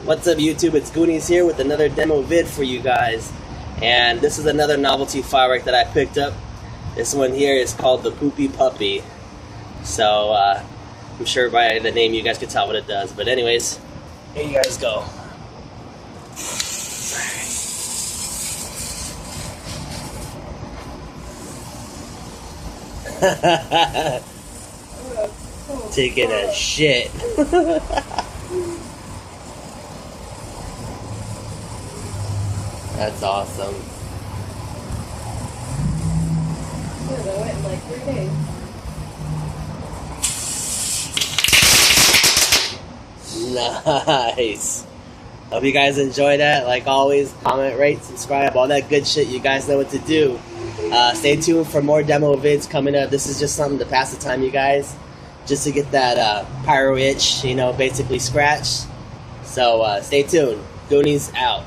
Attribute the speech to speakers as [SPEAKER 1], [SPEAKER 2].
[SPEAKER 1] What's up YouTube, it's Goonies here with another demo vid for you guys. And this is another novelty firework that I picked up. This one here is called the Poopy Puppy. So I'm sure by the name you guys can tell what it does. But anyways, here you guys go. Taking a shit. That's awesome.
[SPEAKER 2] It went in like 3 days.
[SPEAKER 1] Nice. Hope you guys enjoy that. Like always, comment, rate, subscribe, all that good shit. You guys know what to do. Stay tuned for more demo vids coming up. This is just something to pass the time, you guys. Just to get that pyro itch, you know, basically scratched. So stay tuned. Goonies out.